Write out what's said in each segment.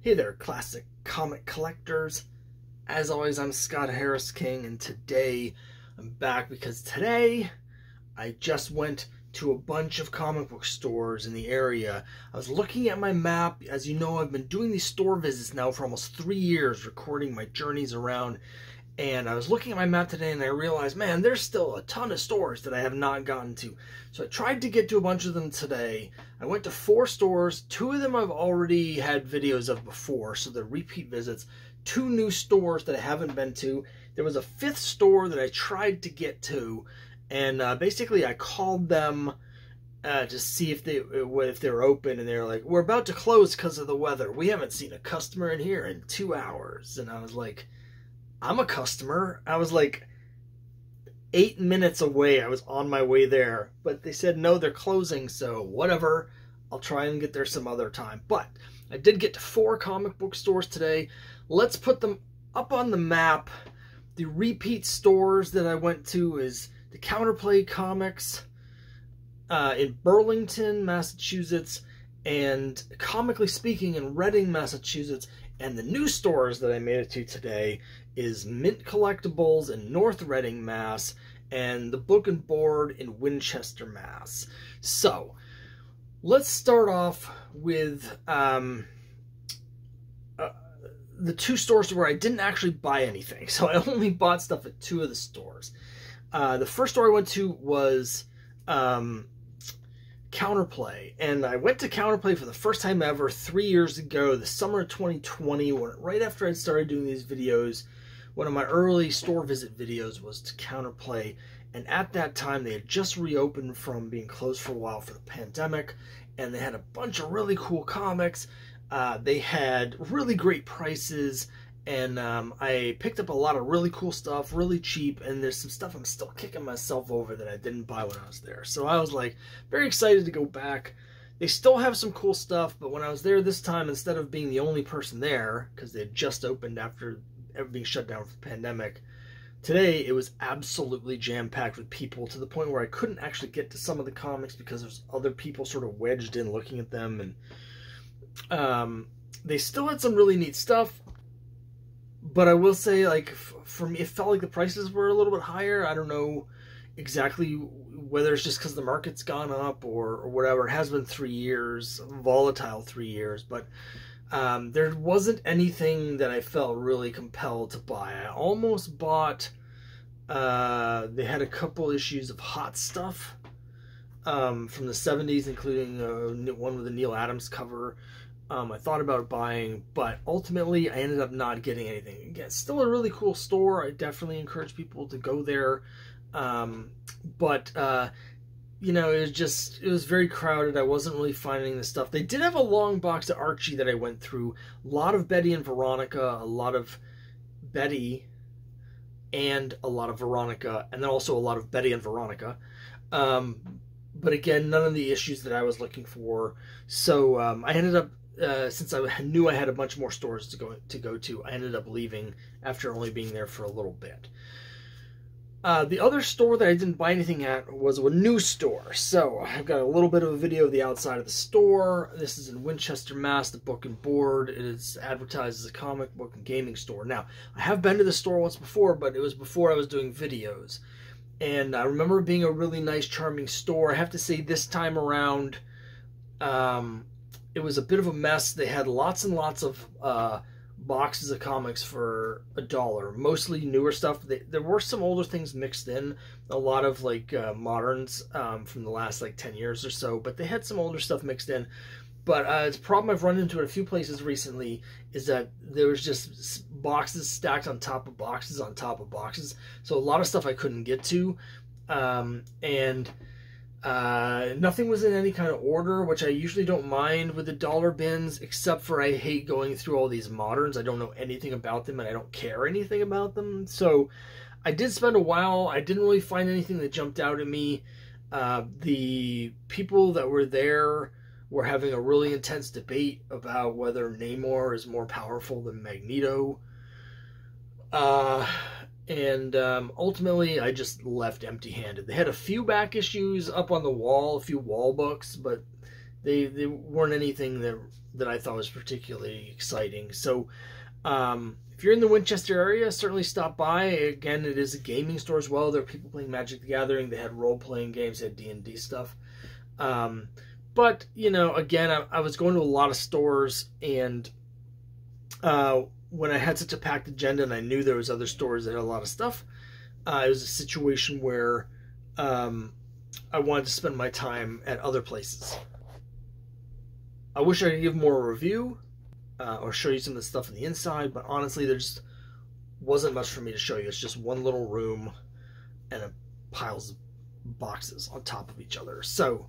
Hey there, classic comic collectors. As always, I'm Scott Harris King, and today I'm back because today I just went to a bunch of comic book stores in the area. I was looking at my map. As you know, I've been doing these store visits now for almost 3 years, recording my journeys around. And I was looking at my map today and I realized, man, there's still a ton of stores that I have not gotten to. So I tried to get to a bunch of them today. I went to 4 stores. 2 of them I've already had videos of before, so they're repeat visits. 2 new stores that I haven't been to. There was a 5th store that I tried to get to, and basically I called them to see if they're open, and they were like, we're about to close because of the weather. We haven't seen a customer in here in 2 hours. And I was like, I'm a customer. I was like 8 minutes away. I was on my way there. But they said, no, they're closing, so whatever. I'll try and get there some other time. But I did get to 4 comic book stores today. Let's put them up on the map. The repeat stores that I went to is the Counterplay Comics in Burlington, Massachusetts, and Comically Speaking in Reading, Massachusetts. And the new stores that I made it to today is Mint Collectibles in North Reading, Mass, and the Book and Board in Winchester, Mass. So, let's start off with the 2 stores where I didn't actually buy anything. So I only bought stuff at 2 of the stores. The first store I went to was Counterplay, and I went to Counterplay for the first time ever 3 years ago, the summer of 2020, right after I started doing these videos. One of my early store visit videos was to Counterplay, and at that time they had just reopened from being closed for a while for the pandemic, and they had a bunch of really cool comics. They had really great prices, and I picked up a lot of really cool stuff, really cheap, and there's some stuff I'm still kicking myself over that I didn't buy when I was there. So I was like very excited to go back. They still have some cool stuff, but when I was there this time, instead of being the only person there, because they had just opened after everything shut down for the pandemic, today it was absolutely jam-packed with people, to the point where I couldn't actually get to some of the comics because there's other people sort of wedged in looking at them. And they still had some really neat stuff. But I will say, like, for me, it felt like the prices were a little bit higher. I don't know exactly whether it's just because the market's gone up or whatever. It has been 3 years, volatile 3 years. But there wasn't anything that I felt really compelled to buy. I almost bought, they had a couple issues of Hot Stuff from the 70s, including one with the Neil Adams cover. I thought about buying, but ultimately I ended up not getting anything. Again, still a really cool store. I definitely encourage people to go there. You know, it was very crowded. I wasn't really finding the stuff. They did have a long box of Archie that I went through. A lot of Betty and Veronica, a lot of Betty and a lot of Veronica, and then also a lot of Betty and Veronica. But again, none of the issues that I was looking for. So I ended up, since I knew I had a bunch more stores to go to, I ended up leaving after only being there for a little bit. The other store that I didn't buy anything at was a new store. So I've got a little bit of a video of the outside of the store. This is in Winchester, Mass, the Book and Board. It is advertised as a comic book and gaming store. Now, I have been to the store once before, but it was before I was doing videos. And I remember it being a really nice, charming store. I have to say, this time around, it was a bit of a mess. They had lots and lots of boxes of comics for $1, mostly newer stuff. There were some older things mixed in, a lot of like moderns from the last like 10 years or so, but they had some older stuff mixed in. But the problem I've run into at a few places recently is that there was just boxes stacked on top of boxes on top of boxes. So a lot of stuff I couldn't get to. Nothing was in any kind of order, which I usually don't mind with the dollar bins, except for I hate going through all these moderns. I don't know anything about them, and I don't care anything about them. So I did spend a while. I didn't really find anything that jumped out at me. The people that were there were having a really intense debate about whether Namor is more powerful than Magneto. Ultimately, I just left empty-handed. They had a few back issues up on the wall, a few wall books, but they weren't anything that I thought was particularly exciting. So if you're in the Winchester area, certainly stop by. Again, it is a gaming store as well. There are people playing Magic the Gathering. They had role-playing games. They had D&D stuff. But, you know, again, I was going to a lot of stores, and when I had such a packed agenda and I knew there was other stores that had a lot of stuff, it was a situation where I wanted to spend my time at other places. I wish I could give more a review or show you some of the stuff on the inside, but honestly, there just wasn't much for me to show you. It's just one little room and piles of boxes on top of each other. So,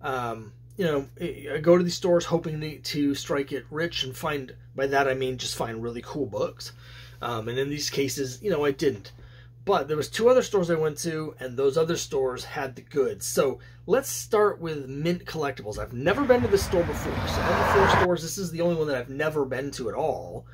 you know, I go to these stores hoping to strike it rich and find, by that I mean just find really cool books. And in these cases, you know, I didn't. But there was 2 other stores I went to, and those other stores had the goods. So let's start with Mint Collectibles. I've never been to this store before. So of the 4 stores, this is the only one that I've never been to at all.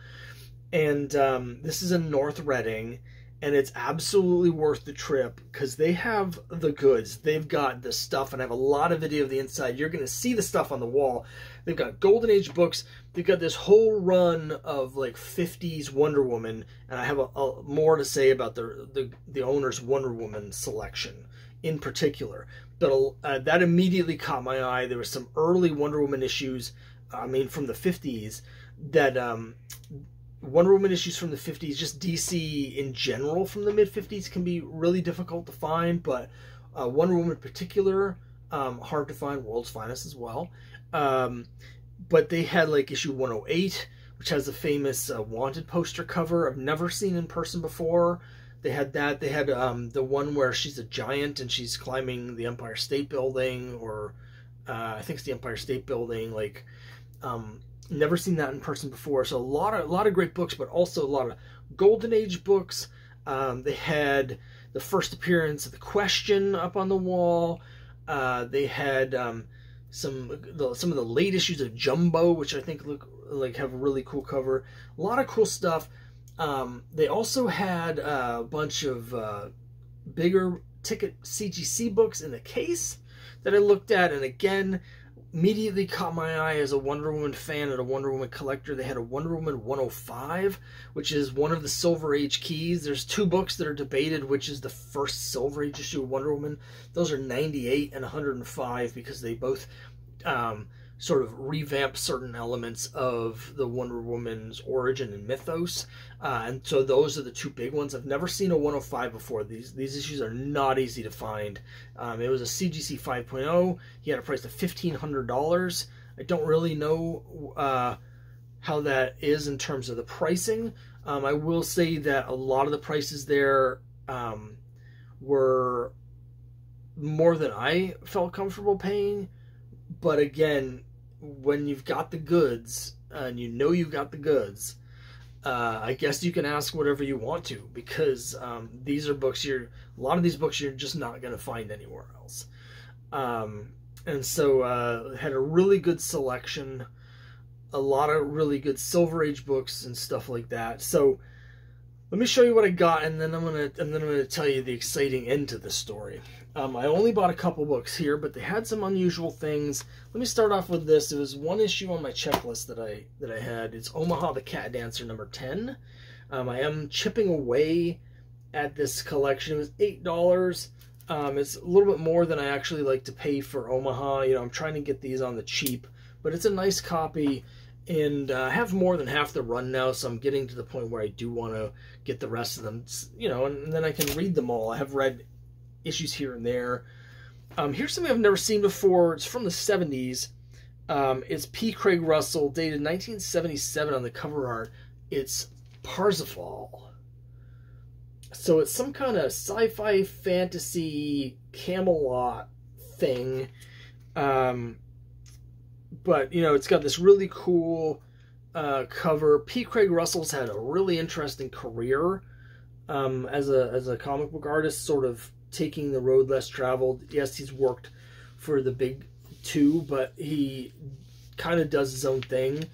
And this is in North Reading, and it's absolutely worth the trip because they have the goods. They've got the stuff, and I have a lot of video of the inside. You're going to see the stuff on the wall. They've got Golden Age books. They've got this whole run of like 50s Wonder Woman, and I have more to say about the owner's Wonder Woman selection in particular. But that immediately caught my eye. There were some early Wonder Woman issues, I mean, from the 50s, that Wonder Woman issues from the 50s, just DC in general from the mid-50s can be really difficult to find, but Wonder Woman in particular, hard to find, World's Finest as well. But they had like issue 108, which has the famous Wanted poster cover I've never seen in person before. They had that. They had the one where she's a giant and she's climbing the Empire State Building, or I think it's the Empire State Building. Like, never seen that in person before. So a lot of great books, but also a lot of Golden Age books. They had the first appearance of The Question up on the wall. They had some of the late issues of Jumbo, which I think look like have a really cool cover. A lot of cool stuff. They also had a bunch of bigger ticket CGC books in the case that I looked at, and again, immediately caught my eye as a Wonder Woman fan and a Wonder Woman collector. They had a Wonder Woman 105, which is one of the Silver Age keys. There's 2 books that are debated, which is the first Silver Age issue of Wonder Woman. Those are 98 and 105 because they both sort of revamp certain elements of the Wonder Woman's origin and mythos. And so those are the 2 big ones. I've never seen a 105 before. These issues are not easy to find. It was a CGC 5.0. He had a price of $1,500. I don't really know how that is in terms of the pricing. I will say that a lot of the prices there were more than I felt comfortable paying. But again, when you've got the goods, and you know you've got the goods, I guess you can ask whatever you want to, because these are books a lot of these books you're just not going to find anywhere else. And so had a really good selection, a lot of really good Silver Age books and stuff like that. So let me show you what I got, and then I'm gonna tell you the exciting end to the story. I only bought a couple books here, but they had some unusual things. Let me start off with this. It was one issue on my checklist that I had. It's Omaha the Cat Dancer number 10. I am chipping away at this collection. It was $8. It's a little bit more than I actually like to pay for Omaha. You know, I'm trying to get these on the cheap, but it's a nice copy. And I have more than half the run now, so I'm getting to the point where I do want to get the rest of them, you know, and then I can read them all. I have read issues here and there. Here's something I've never seen before. It's from the 70s. It's P. Craig Russell, dated 1977 on the cover art. It's Parsifal. So it's some kind of sci-fi fantasy Camelot thing. But, you know, it's got this really cool cover. P. Craig Russell's had a really interesting career as a comic book artist, sort of taking the road less traveled. Yes, he's worked for the big 2, but he kind of does his own thing.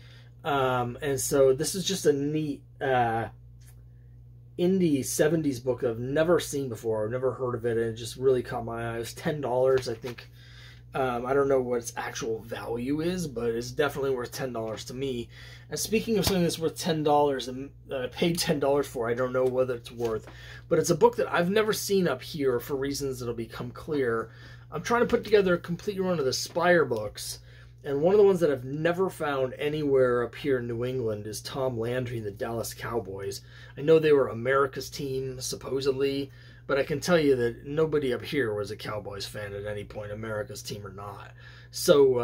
And so this is just a neat indie 70s book I've never seen before. I've never heard of it, and it just really caught my eye. It was $10, I think. I don't know what its actual value is, but it's definitely worth $10 to me. And speaking of something that's worth $10 and I paid $10 for, I don't know whether it's worth, but it's a book that I've never seen up here for reasons that'll become clear. I'm trying to put together a complete run of the Spire books, and one of the ones that I've never found anywhere up here in New England is Tom Landry and the Dallas Cowboys. I know they were America's team, supposedly, but I can tell you that nobody up here was a Cowboys fan at any point, America's team or not. So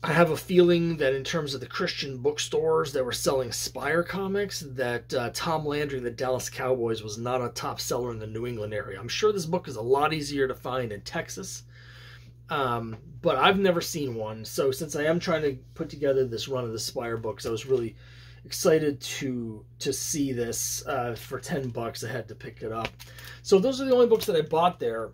I have a feeling that in terms of the Christian bookstores that were selling Spire comics, that Tom Landry and the Dallas Cowboys was not a top seller in the New England area. I'm sure this book is a lot easier to find in Texas, but I've never seen one. So since I am trying to put together this run of the Spire books, I was really excited to see this for $10. I had to pick it up. So those are the only books that I bought there.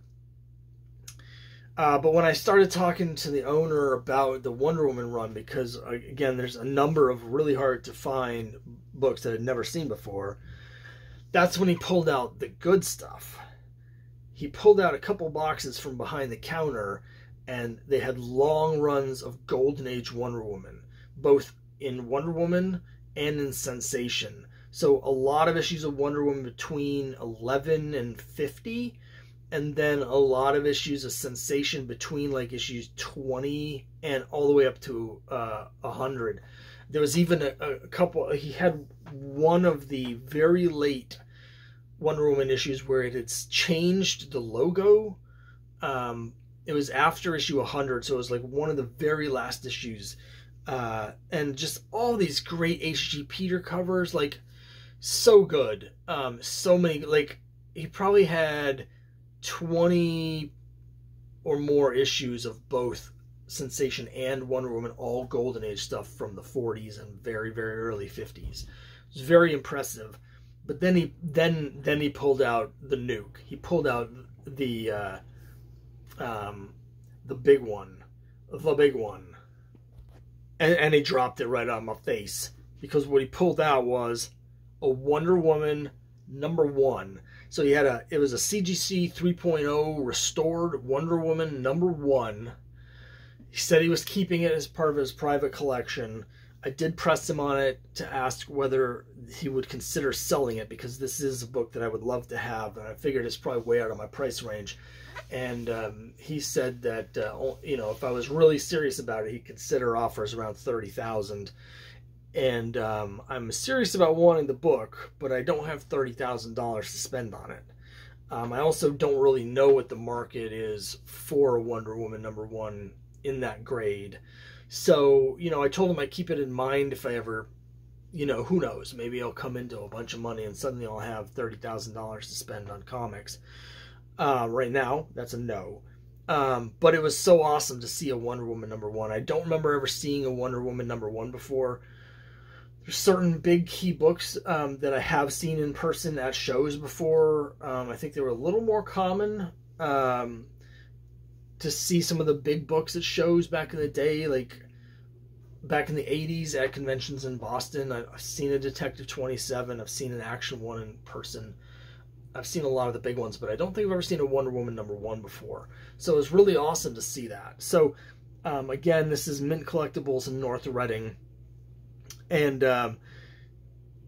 But when I started talking to the owner about the Wonder Woman run, because again, there's a number of really hard to find books that I'd never seen before, that's when he pulled out the good stuff. He pulled out a couple boxes from behind the counter, and they had long runs of Golden Age Wonder Woman, both in Wonder Woman and in Sensation. So a lot of issues of Wonder Woman between 11 and 50, and then a lot of issues of Sensation between like issues 20 and all the way up to 100. There was even a couple, he had one of the very late Wonder Woman issues where it had changed the logo. It was after issue 100, so it was like one of the very last issues. And just all these great H.G. Peter covers, like, so good. So many, like, he probably had 20 or more issues of both Sensation and Wonder Woman, all Golden Age stuff from the 40s and very, very early 50s. It was very impressive. But then he pulled out the nuke. He pulled out the big one. The big one. And he dropped it right on my face, because what he pulled out was a Wonder Woman #1. So he had it was a CGC 3.0 restored Wonder Woman #1. He said he was keeping it as part of his private collection. I did press him on it to ask whether he would consider selling it, because this is a book that I would love to have, and I figured it's probably way out of my price range. And he said that you know, if I was really serious about it, he'd consider offers around $30,000. And I'm serious about wanting the book, but I don't have $30,000 to spend on it. I also don't really know what the market is for a Wonder Woman #1 in that grade. So, you know, I told him I'd keep it in mind if I ever, you know, who knows, maybe I'll come into a bunch of money and suddenly I'll have $30,000 to spend on comics. Right now, that's a no. But it was so awesome to see a Wonder Woman #1. I don't remember ever seeing a Wonder Woman #1 before. There's certain big key books that I have seen in person at shows before. I think they were a little more common to see some of the big books at shows back in the day, like back in the 80s at conventions in Boston. I've seen a Detective 27. I've seen an Action 1 in person. I've seen a lot of the big ones, but I don't think I've ever seen a Wonder Woman #1 before. So it was really awesome to see that. So, again, this is Mint Collectibles in North Reading. And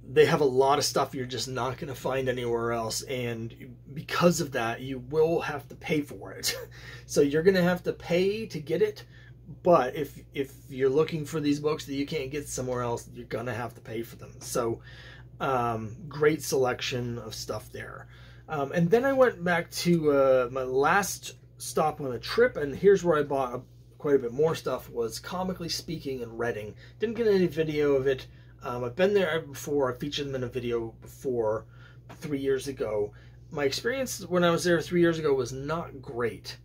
they have a lot of stuff you're just not going to find anywhere else. And because of that, you will have to pay for it. So you're going to have to pay to get it. But if you're looking for these books that you can't get somewhere else, you're going to have to pay for them. So great selection of stuff there. And then I went back to my last stop on the trip, and here's where I bought quite a bit more stuff, was Comically Speaking in Reading. Didn't get any video of it. I've been there before. I featured them in a video before 3 years ago. My experience when I was there 3 years ago was not great.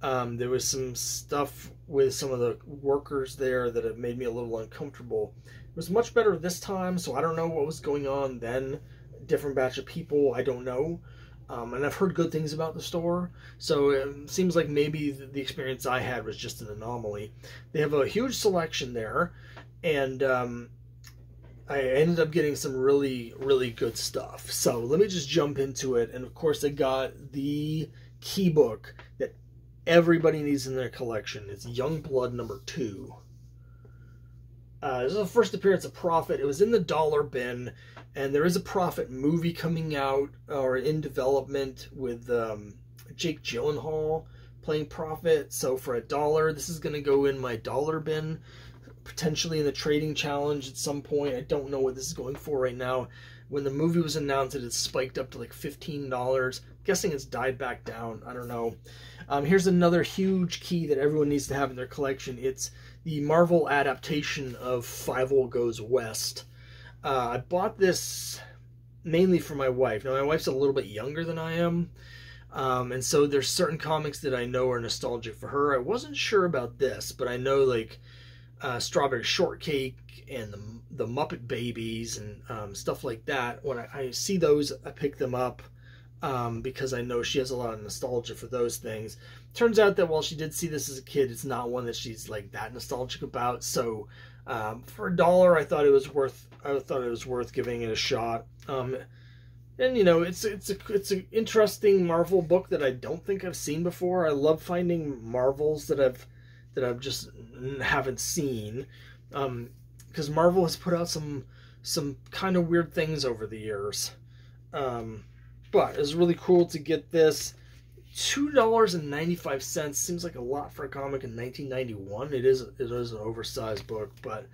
There was some stuff with some of the workers there that had made me a little uncomfortable. It was much better this time, so I don't know what was going on then. Different batch of people, I don't know. And I've heard good things about the store, so it seems like maybe the experience I had was just an anomaly. They have a huge selection there, and I ended up getting some really, really good stuff. So let me just jump into it. And of course, I got the key book that everybody needs in their collection. It's Youngblood #2. This is the first appearance of Prophet. It was in the dollar bin, and there is a Prophet movie coming out or in development with Jake Gyllenhaal playing Prophet. So for $1, this is going to go in my dollar bin, potentially in the trading challenge at some point. I don't know what this is going for right now. When the movie was announced, it had spiked up to like $15. I'm guessing it's died back down. I don't know. Here's another huge key that everyone needs to have in their collection. It's the Marvel adaptation of Fievel Goes West. I bought this mainly for my wife. Now, my wife's a little bit younger than I am, and so there's certain comics that I know are nostalgic for her. I wasn't sure about this, but I know like Strawberry Shortcake and the Muppet Babies and stuff like that. When I see those, I pick them up because I know she has a lot of nostalgia for those things. Turns out that while she did see this as a kid, it's not one that she's like that nostalgic about. So for $1, I thought it was worth giving it a shot. And you know, it's an interesting Marvel book that I don't think I've seen before. I love finding Marvels that I've just haven't seen, because Marvel has put out some kind of weird things over the years. But it's really cool to get this. $2.95 seems like a lot for a comic in 1991. It is an oversized book, but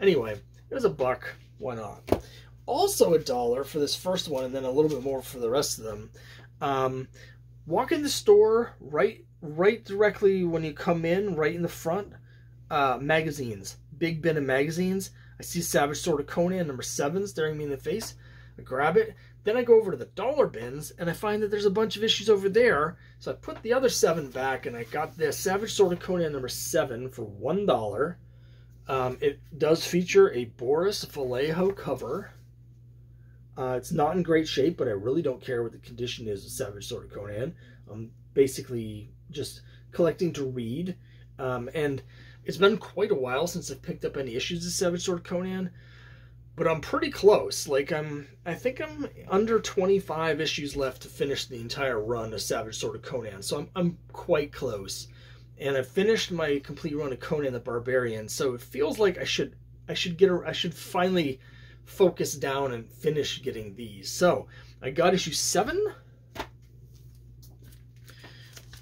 anyway, it was $1. Why not? Also $1 for this first one, and then a little bit more for the rest of them. Walk in the store right directly when you come in, right in the front. Magazines, big bin of magazines. I see Savage Sword of Conan #7 staring me in the face. I grab it. Then I go over to the dollar bins, and I find that there's a bunch of issues over there. So I put the other 7 back, and I got this Savage Sword of Conan #7 for $1. It does feature a Boris Vallejo cover. It's not in great shape, but I really don't care what the condition is of Savage Sword of Conan. I'm basically just collecting to read. And it's been quite a while since I've picked up any issues of Savage Sword of Conan. But I'm pretty close. Like I think I'm under 25 issues left to finish the entire run of Savage Sword of Conan. So I'm quite close. And I've finished my complete run of Conan the Barbarian. So it feels like I should finally focus down and finish getting these. So I got issue 7.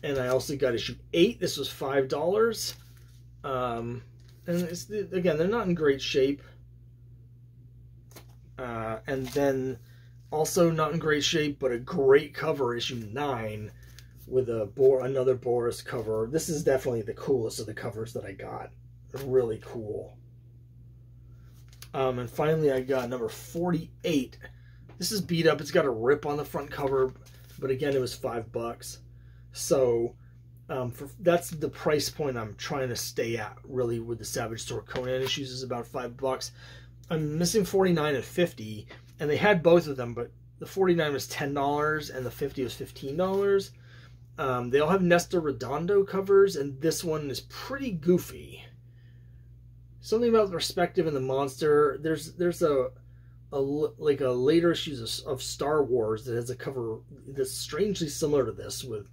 And I also got issue 8. This was $5. And again, they're not in great shape. And then also not in great shape, but a great cover, issue 9, with another Boris cover. This is definitely the coolest of the covers that I got. Really cool. And finally I got number 48. This is beat up. It's got a rip on the front cover, but again, it was $5. So that's the price point I'm trying to stay at, really, with the Savage Sword Conan issues, is about $5. I'm missing 49 and 50, and they had both of them, but the 49 was $10 and the 50 was $15. They all have Nestor Redondo covers, and this one is pretty goofy. Something about the perspective and the monster. There's a later issues of Star Wars that has a cover that's strangely similar to this with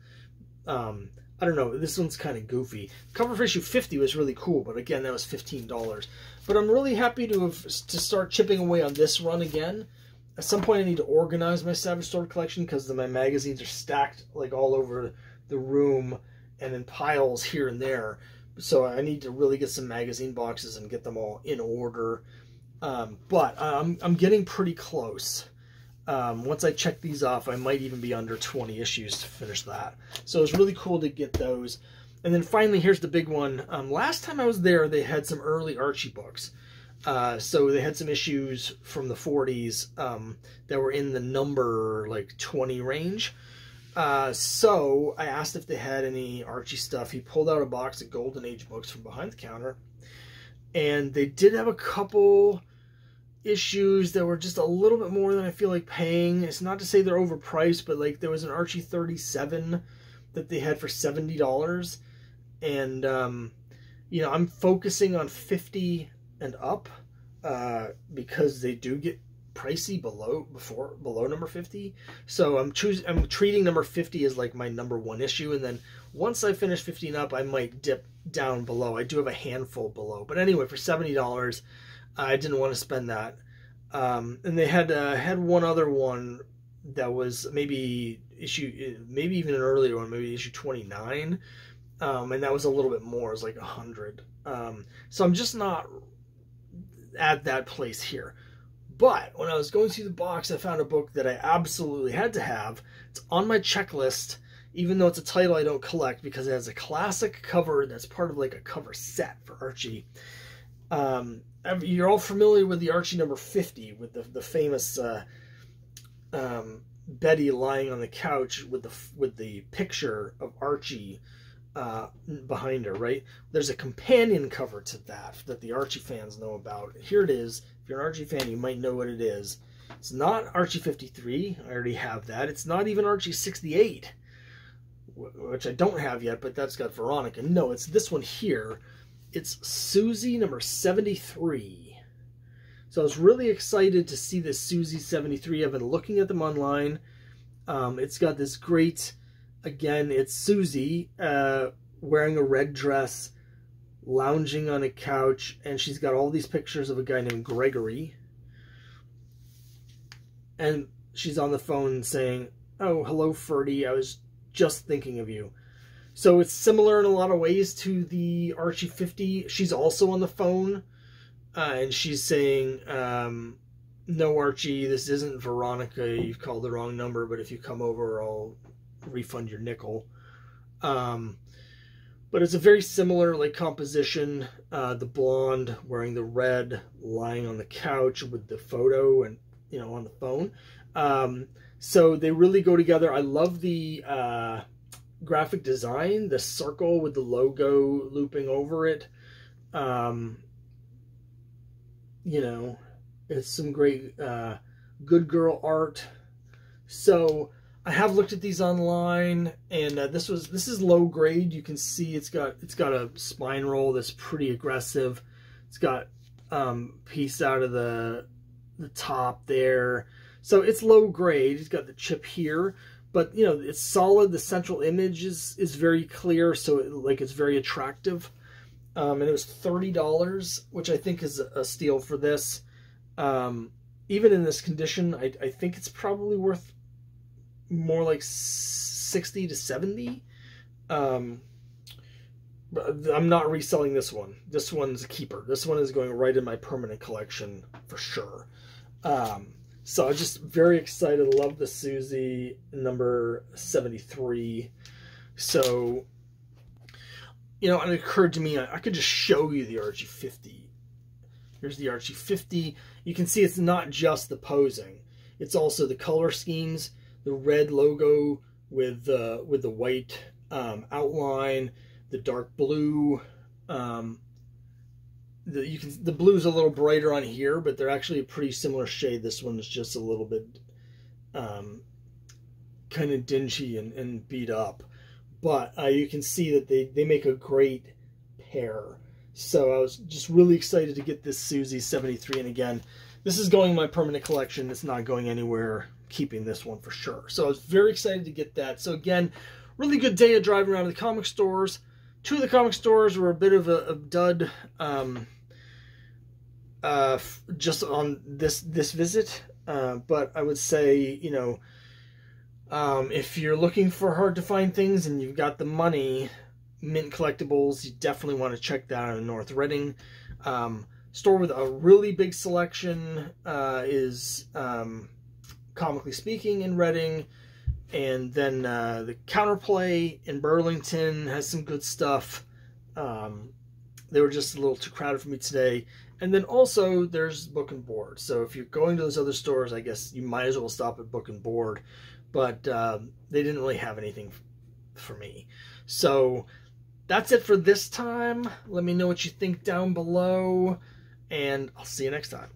I don't know, this one's kind of goofy. Cover for issue 50 was really cool, but again, that was $15. But I'm really happy to start chipping away on this run again. At some point, I need to organize my Savage Sword collection because my magazines are stacked like all over the room and in piles here and there. So I need to really get some magazine boxes and get them all in order. But I'm getting pretty close. Once I check these off, I might even be under 20 issues to finish that. So it's really cool to get those. And then finally, here's the big one. Last time I was there, they had some early Archie books. So they had some issues from the 40s that were in the number like 20 range. So I asked if they had any Archie stuff. He pulled out a box of Golden Age books from behind the counter. And they did have a couple issues that were just a little bit more than I feel like paying. It's not to say they're overpriced, but like there was an Archie 37 that they had for $70. And, you know, I'm focusing on 50 and up because they do get pricey below number 50. So I'm treating number 50 as like my number 1 issue, and then Once I finish 15 up, I might dip down below. I do have a handful below. But anyway, for $70, I didn't want to spend that. And they had one other one that was maybe even an earlier one, maybe issue 29. And that was a little bit more. It was like 100. So I'm just not at that place here. But when I was going through the box, I found a book that I absolutely had to have. It's on my checklist, even though it's a title I don't collect, because it has a classic cover that's part of like a cover set for Archie. You're all familiar with the Archie number 50 with the famous Betty lying on the couch with the picture of Archie behind her, right? There's a companion cover to that the Archie fans know about. Here it is. If you're an Archie fan, you might know what it is. It's not Archie 53. I already have that. It's not even Archie 68, which I don't have yet, but that's got Veronica. No, it's this one here. It's Susie number 73. So I was really excited to see this Susie 73. I've been looking at them online. It's got this great, again, it's Susie wearing a red dress, lounging on a couch, and she's got all these pictures of a guy named Gregory. And she's on the phone saying, "Oh, hello, Ferdy. I was just thinking of you." So it's similar in a lot of ways to the Archie 50. She's also on the phone, and she's saying, "No, Archie, this isn't Veronica. You've called the wrong number, but if you come over, I'll refund your nickel." But it's a very similar like composition. The blonde wearing the red, lying on the couch with the photo and, you know, on the phone. So they really go together. I love the graphic design, the circle with the logo looping over it. You know, it's some great good girl art. So I have looked at these online, and this is low grade. You can see it's got a spine roll that's pretty aggressive. It's got piece out of the top there, so it's low grade. It's got the chip here, but you know, it's solid. The central image is very clear, so it's very attractive. And it was $30, which I think is a steal for this. Even in this condition, I think it's probably worth more like 60 to 70. But I'm not reselling this one. This one's a keeper. This one is going right in my permanent collection for sure. So I'm just very excited. Love the Susie number 73. So, you know, it occurred to me I could just show you the Archie 50. Here's the Archie 50. You can see it's not just the posing. It's also the color schemes, the red logo with the white outline, the dark blue. The blue's a little brighter on here, but they're actually a pretty similar shade. This one is just a little bit kind of dingy and beat up. But you can see that they make a great pair. So I was just really excited to get this Susie 73. And again, this is going in my permanent collection. It's not going anywhere. Keeping this one for sure. So I was very excited to get that. So again, really good day of driving around to the comic stores. Two of the comic stores were a bit of a dud just on this visit. But I would say, you know, if you're looking for hard to find things and you've got the money, Mint Collectibles, you definitely want to check that out in North Reading. Store with a really big selection is Comically Speaking in Reading, and then the Counterplay in Burlington has some good stuff. They were just a little too crowded for me today. And then also there's Book and Board. So if you're going to those other stores, I guess you might as well stop at Book and Board. But they didn't really have anything for me. So that's it for this time. Let me know what you think down below, and I'll see you next time.